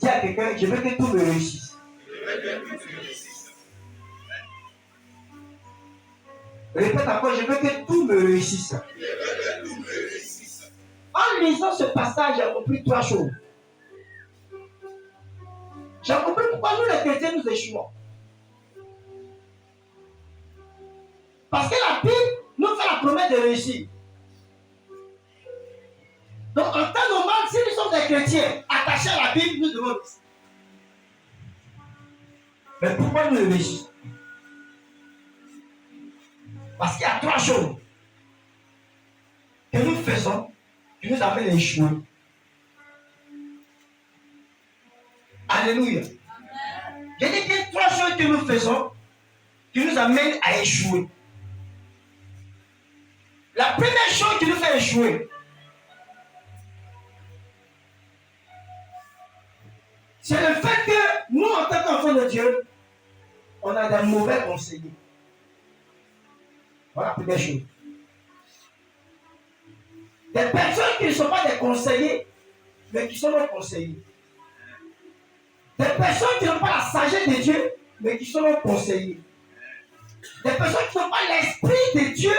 Dis à quelqu'un, je veux que tout me réussisse. Répète encore, je veux que tout me réussisse. En lisant ce passage, j'ai compris 3 choses. J'ai compris pourquoi nous les chrétiens nous échouons. Parce que la Bible nous fait la promesse de réussir. Donc en temps normal, si nous sommes des chrétiens attachés à la Bible, nous devons réussir. Mais pourquoi nous réussissons? Parce qu'il y a 3 choses que nous faisons qui nous amènent à échouer. Alléluia. Je dis qu'il y a 3 choses que nous faisons qui nous amènent à échouer. La première chose qui nous fait échouer, c'est le fait que nous, en tant qu'enfants de Dieu, on a des mauvais conseillers. Voilà la première chose. Des personnes qui ne sont pas des conseillers, mais qui sont nos conseillers. Des personnes qui n'ont pas la sagesse de Dieu, mais qui sont nos conseillers. Des personnes qui n'ont pas l'esprit de Dieu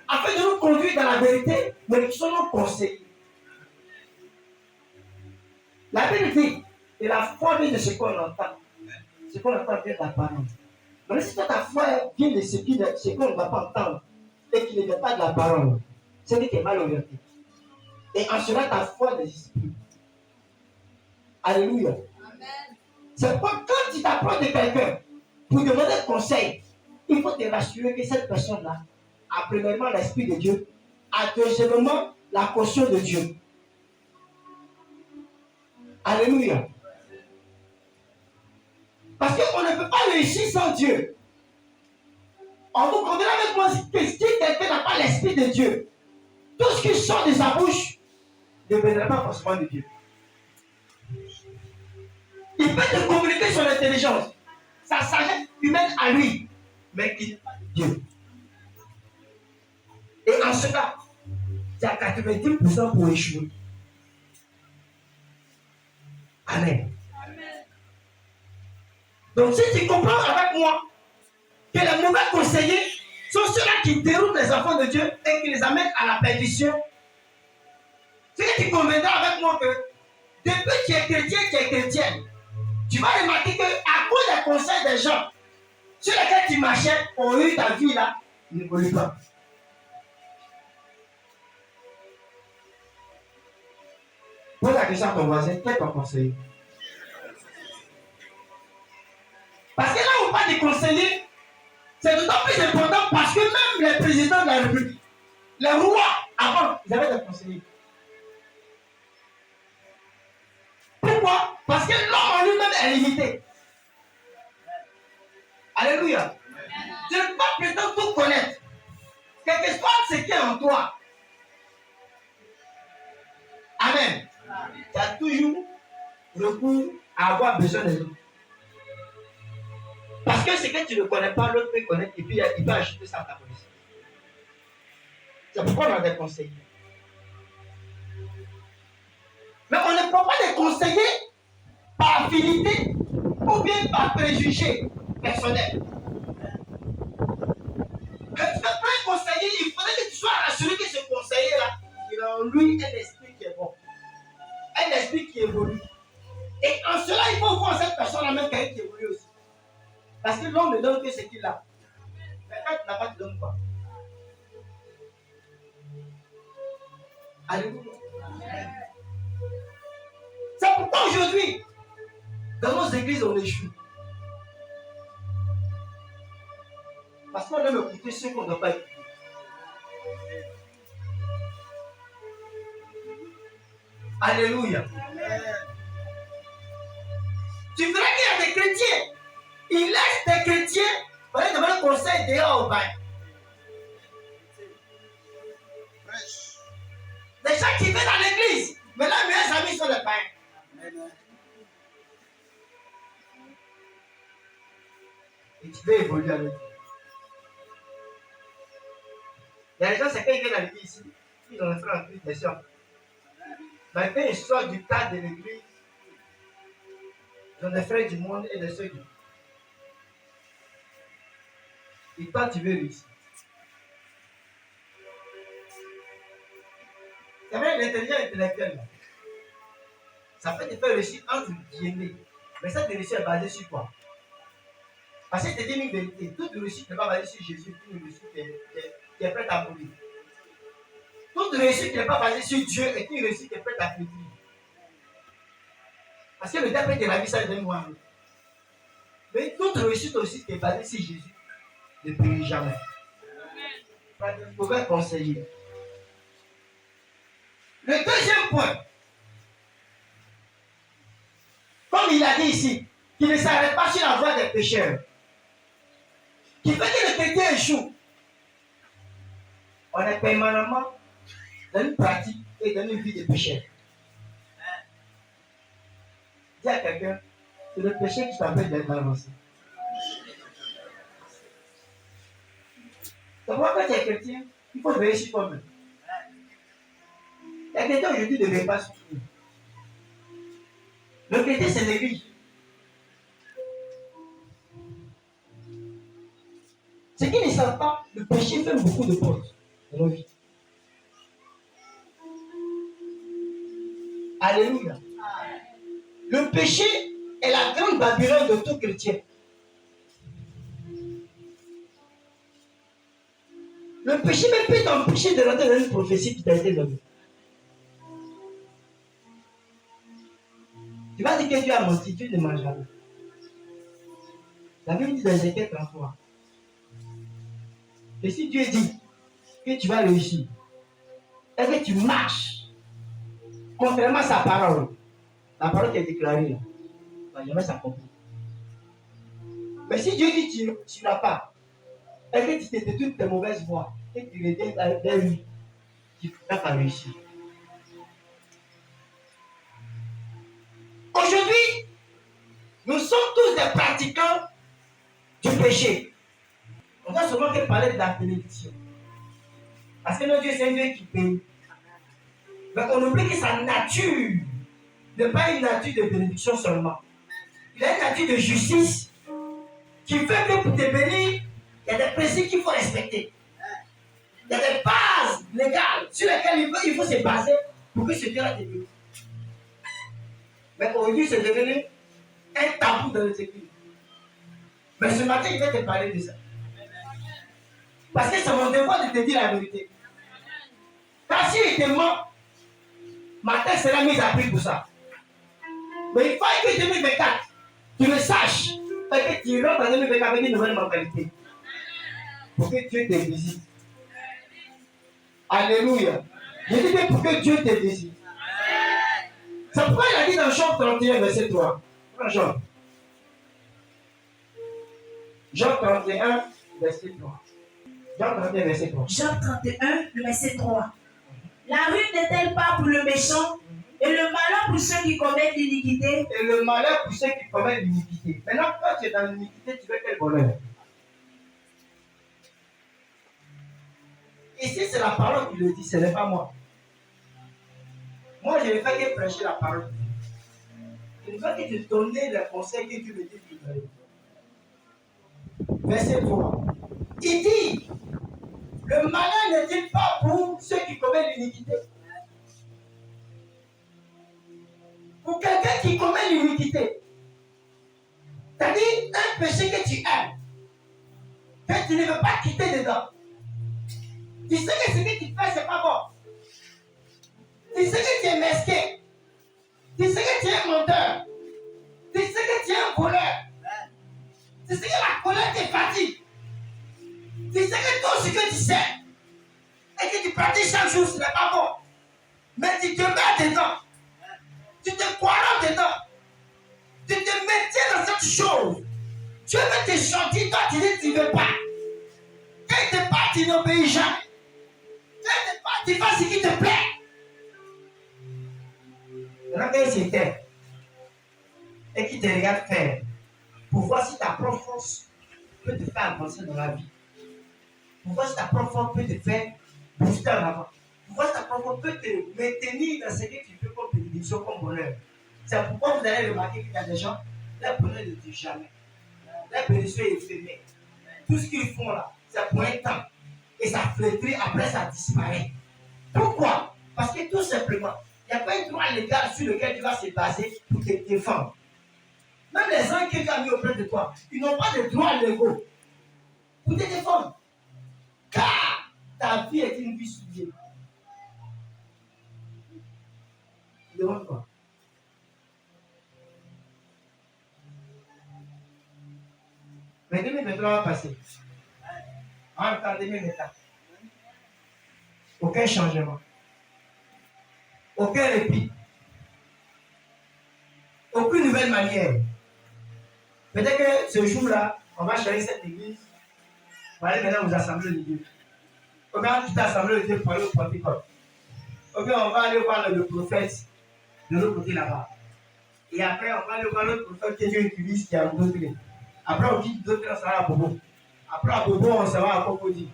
afin de nous conduire dans la vérité, mais qui sont nos conseillers. La Bible dit, et la foi vient de ce qu'on entend. Ce qu'on entend vient de la parole. Mais si ta foi vient de ce qu'on ne va pas entendre et qui ne vient pas de la parole, c'est que tu es mal orienté. Et en cela, ta foi n'existe plus. Alléluia. Amen. C'est pourquoi quand tu t'approches de quelqu'un pour demander conseil, il faut te rassurer que cette personne-là a premièrement l'Esprit de Dieu, a deuxièmement la caution de Dieu. Alléluia. Parce qu'on ne peut pas réussir sans Dieu. On vous comprendra avec moi que si quelqu'un n'a pas l'Esprit de Dieu, tout ce qui sort de sa bouche ne viendra pas forcément de Dieu. Il peut te communiquer son intelligence, sa sagesse humaine à lui, mais qui n'est pas de Dieu. Et en ce cas, tu as 90% pour échouer. Amen. Amen. Donc si tu comprends avec moi que les mauvais conseillers sont ceux-là qui déroutent les enfants de Dieu et qui les amènent à la perdition, si tu conviendras avec moi que depuis que tu es chrétien, tu es chrétienne, tu vas remarquer qu'à cause des conseils des gens sur lesquels tu marchais, ont eu ta vie là, ne évolue pas. Pose la question à ton voisin, quel est ton conseiller? Parce que là où on parle des conseillers, c'est d'autant plus important parce que même les présidents de la République, les rois, avant, ils avaient des conseillers. Pourquoi? Parce que l'homme en lui-même est limité. Alléluia. Tu ne peux pas prétendre tout connaître. Quel que soit ce qui est en toi. Amen. Tu as toujours recours à avoir besoin de l'autre. Parce que ce que tu ne connais pas, l'autre peut connaître et puis il va ajouter ça à ta connaissance. C'est pourquoi on a des conseillers. Mais on ne prend pas des conseillers par affinité ou bien par préjugé personnel. Quand tu veux prendre un conseiller, il faudrait que tu sois rassuré que ce conseiller-là, il a en lui un esprit qui est bon. Un esprit qui évolue. Et en cela, il faut voir cette personne-là même quelqu'un qui évolue aussi. Parce que l'homme ne donne que ce qu'il a. Mais quand tu n'as pas, tu donnes quoi? Alléluia. C'est pourquoi aujourd'hui, dans nos églises, on échoue. Parce qu'on aime écouter ceux qu'on ne doit pas écouter. Alléluia. Tu verras qu'il y a des chrétiens. Ils laissent des chrétiens pour aller demander conseil dehors au bain. Les gens qui viennent dans l'église, mais leurs meilleurs amis sont les bains. Et tu veux évoluer avec eux. Il y a des gens, c'est quand ils viennent à l'église ici, ils ont fait en Christ, bien sûr. Mais quand ils sortent du cadre de l'église, Ils ont des frères du monde et des soeurs du monde. Et toi, tu veux réussir. C'est vrai, l'intelligence intellectuelle, là, ça peut te faire réussir entre guillemets. Mais cette réussite est basée sur quoi? Parce que je te dis une vérité. Toute réussite n'est pas basée sur Jésus, une réussite qui est prête à mourir. Toute réussite qui n'est pas basée sur Dieu est une réussite qui est prête à périr. Parce que le diable de la vie, ça donne moi. Mais toute réussite aussi qui est basée sur Jésus ne périt jamais. Je pourrais conseiller. Le deuxième point, comme il a dit ici, qu'il ne s'arrête pas sur la voie des pécheurs, qui fait que le chrétien échoue. On est permanemment dans une pratique et dans une vie de pécheur. Dis à quelqu'un, c'est le péché qui t'empêche d'être avancé. Donc, moi, quand tu es chrétien, il faut veiller sur toi-même. Les chrétiens aujourd'hui ne veillent pas sur tout. Le chrétien, c'est l'église. Ce qui ne savent pas, le péché fait beaucoup de portes dans nos vies. Alléluia. Le péché est la grande Babylone de tout chrétien. Le péché même peut t'empêcher de rentrer dans une prophétie qui t'a été donnée. Tu vas dire que tu as menti, tu ne mangeras pas. La Bible dit dans Ézéchiel 33. Et si Dieu dit que tu vas réussir, et que tu marches, contrairement à sa parole, la parole qui est déclarée là, va jamais s'accomplir. Mais si Dieu dit que tu n'as pas, et que tu te détournes tes mauvaises voies, et que tu reviens vers lui, tu n'as pas réussi. Aujourd'hui, nous sommes tous des pratiquants du péché. On doit seulement parler de la bénédiction. Parce que notre Dieu, c'est un Dieu qui paye. Mais on oublie que sa nature n'est pas une nature de bénédiction seulement. Il a une nature de justice qui fait que pour te bénir, il y a des principes qu'il faut respecter. Il y a des bases légales sur lesquelles il faut se baser pour que ce Dieu-là te bénisse. Mais aujourd'hui, c'est devenu un tabou dans les églises. Mais ce matin, il va te parler de ça. Parce que c'est mon devoir de te dire la vérité. Car si il te ment, ma tête sera mise à prix pour ça. Mais il faut que 2024, tu le saches. Et que tu rentres en 2024 avec une nouvelle mentalité. Pour que Dieu te visite. Alléluia. Je dis que pour que Dieu te visite. C'est pourquoi il a dit dans Jean 31, verset 3. Jean. Jean 31, verset 3. Jean 31, verset 3. Jean 31, le verset 3. La rue n'est-elle pas pour le méchant et le malheur pour ceux qui commettent l'iniquité? Et le malheur pour ceux qui commettent l'iniquité. Maintenant, quand tu es dans l'iniquité, tu veux quel bonheur? Ici, c'est la parole qui le dit, ce n'est pas moi. Moi, je ne fais que prêcher la parole. Je ne fais que te donner les conseils que tu me dis de donner. Verset 3. Il dit, le malheur n'est-il pas pour ceux qui commettent l'iniquité? Pour quelqu'un qui commet l'iniquité, c'est-à-dire un péché que tu aimes, que tu ne veux pas quitter dedans. Tu sais que ce que tu fais, c'est pas bon. Tu sais que tu es mesquin. Tu sais que tu es un menteur. Tu sais que tu es un voleur. Tu sais que la colère te fatigue. Tu sais que tout ce que tu sais et que tu pratiques chaque jour, ce n'est pas bon. Mais tu te mets dedans. Tu te croiras dedans. Tu te maintiens dans cette chose. Dieu veut te chanter, toi tu dis que tu ne veux pas. Quand il te parle, tu n'obéis jamais. Quand il te parle, tu fais ce qui te plaît. Maintenant, quand il s'éteint et qu'il te regarde faire, pour voir si ta propre force peut te faire avancer dans la vie. Pour voir si ta propre force peut te faire booster en avant. Pour voir si ta propre force peut te maintenir dans ce que tu peux comme bénédiction, comme bonheur. C'est pourquoi vous allez remarquer qu'il y a des gens, Les bonheurs ne durent jamais. Les bénédictions éphémères. Tout ce qu'ils font là, c'est pour un temps. Et ça flétrit, après ça disparaît. Pourquoi? Parce que tout simplement, il n'y a pas un droit légal sur lequel tu vas se baser pour te défendre. Même les gens qui ont mis auprès de toi, ils n'ont pas de droits légaux pour te défendre. Car ta vie est une vie souillée. Tu demandes quoi? Mais 2023 va passer. En même temps, 2024. Aucun changement. Aucun répit. Aucune nouvelle manière. Peut-être que ce jour-là, on va changer cette église. On va aller maintenant aux assemblées de Dieu. Ou bien toute assemblée de Dieu pour aller au Pentecôte. Ou bien on va aller voir le prophète de l'autre côté là-bas. Et après, on va aller voir l'autre prophète qui est une église qui a un autre. Après, on dit d'autres, on s'en va à Bobo. Après, à Bobo, on s'en va à Cocody.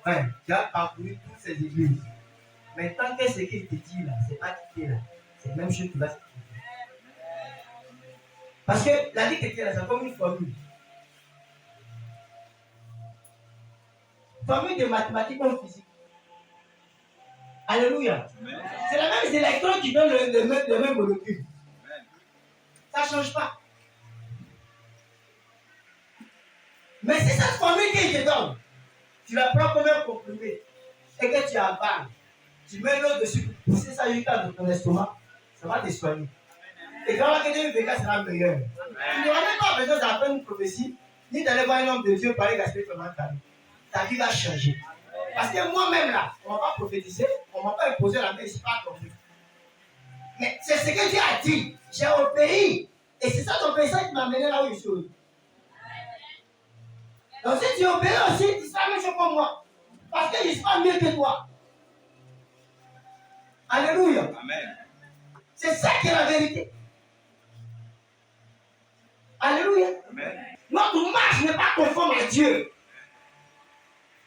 Ouais, tu as parcouru toutes ces églises. Mais tant que ce qu'il te dit là, c'est pas quitté là. C'est la même chose qui va se quitter. Parce que la vie chrétienne, c'est comme une formule. Formule de mathématiques comme physique. Alléluia. C'est la même électron qui donne le même molécule. Ça ne change pas. Mais si cette formule qui te donne, tu la prends comme un comprimé et que tu avales, tu mets l'eau dessus pour pousser ça jusqu'à ton estomac, ça va te soigner. Et quand la question du sera meilleure. Tu n'auras même pas besoin d'apprendre une prophétie, ni d'aller voir un homme de Dieu parler gaspiller ton mental. Ta vie va changer. Parce que moi-même là, on ne va pas prophétiser, on ne va pas imposer la main, je ne suis pas compris. Mais c'est ce que Dieu a dit. J'ai obéi. Et c'est ça ton obéissance qui m'a amené là où je suis. Donc si tu obéis aussi, tu seras la même chose comme moi. Parce que je ne suis pas mieux que toi. Alléluia. Amen. C'est ça qui est la vérité. Alléluia. Amen. Notre marche n'est pas conforme à Dieu.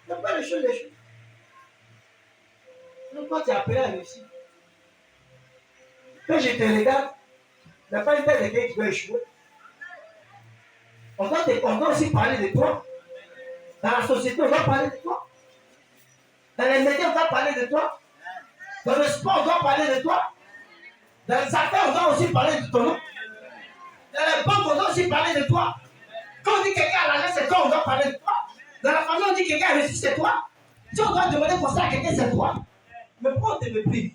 Ce n'est pas les choses. Donc quand tu es appelé à réussir, quand je te regarde, il n'y a pas une tête de quelqu'un qui va échouer. On doit aussi parler de toi. Dans la société, on va parler de toi. Dans les médias, on va parler de toi. Dans le sport, on doit parler de toi. Dans les affaires, on doit aussi parler de ton nom. Dans les banques, on doit aussi parler de toi. Quand on dit quelqu'un a l'argent, c'est toi, on doit parler de toi. Dans la famille, on dit quelqu'un a réussi, c'est toi. Si on doit demander pour ça à quelqu'un, c'est toi. Mais pourquoi on te méprise?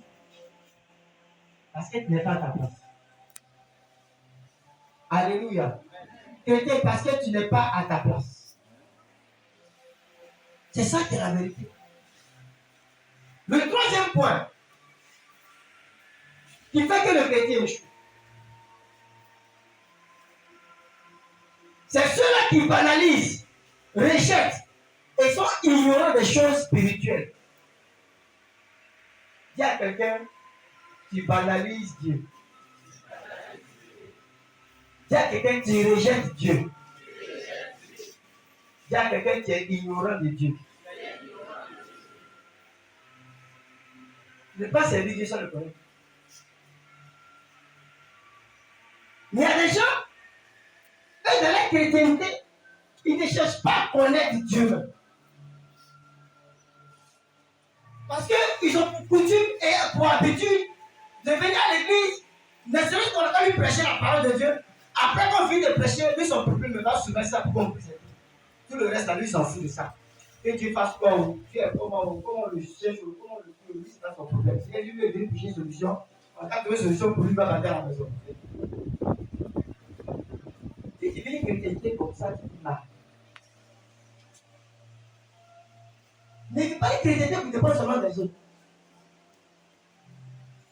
Parce que tu n'es pas à ta place. Alléluia. Parce que tu n'es pas à ta place. C'est ça qui est la vérité. Le troisième point qui fait que le chrétien échoue, c'est ceux-là qui banalisent, rejettent et sont ignorants des choses spirituelles. Dis à quelqu'un qui banalise Dieu. Dis à quelqu'un qui rejette Dieu. Dis à quelqu'un qui est ignorant de Dieu. Ne pas servir Dieu sans le connaître. Il y a des gens, eux, dans la chrétienté, ils ne cherchent pas à connaître Dieu. Parce qu'ils ont pour coutume et pour habitude de venir à l'église, ne serait-ce qu'on a lui prêcher la parole de Dieu. Après qu'on finit de prêcher, lui, son problème me va soumettre ça pour qu'on puisse. Tout le reste, à lui, s'en fout de ça. Que tu fasses quoi ou tu es comment le cherche ou comment le lui, c'est pas son problème. Si lui veut venir une solution, on va trouver une solution pour lui, il va rentrer à la maison. Si tu vis une chrétienté comme ça, tu dis mal. Ne vis pas une chrétienté pour dépendre seulement des autres.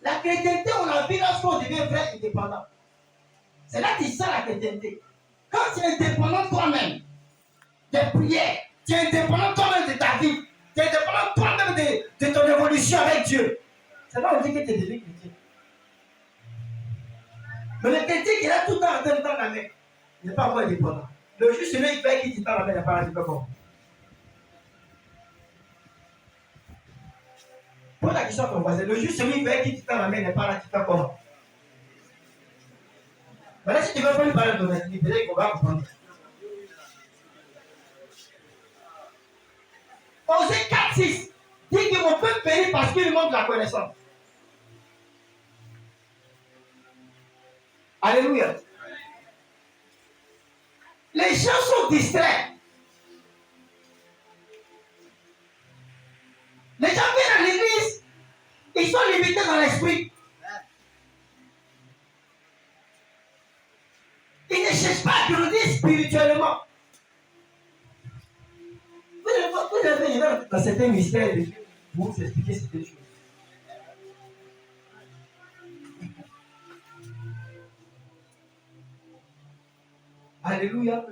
La chrétienté, on la vit lorsqu'on devient vrai indépendant. C'est là que tu sens la chrétienté. Quand tu es indépendant toi-même des prières, tu es indépendant toi-même de ta vie, tu es indépendant toi-même de ton évolution avec Dieu. C'est là où on dit que tu es devenu chrétien. Mais le chrétien qui est tout le temps en train de tendre la main, il n'est pas encore indépendant. Le juste celui qui fait qui te tend la main n'est pas indépendant. Pose la question à ton voisin. Le juste celui qui te tend la main n'est pas là, tu fais comment? Maintenant, si tu veux pas lui parler de ton intimité, peut-être qu'on va comprendre. Osée 4:6 dit que mon peuple périt parce qu'il manque de la connaissance. Alléluia. Les gens sont distraits. Les gens viennent à l'église, ils sont limités dans l'esprit. Ils ne cherchent pas à grandir spirituellement. Vous avez dans certains mystères de Dieu, pour vous expliquer certaines choses. Alléluia.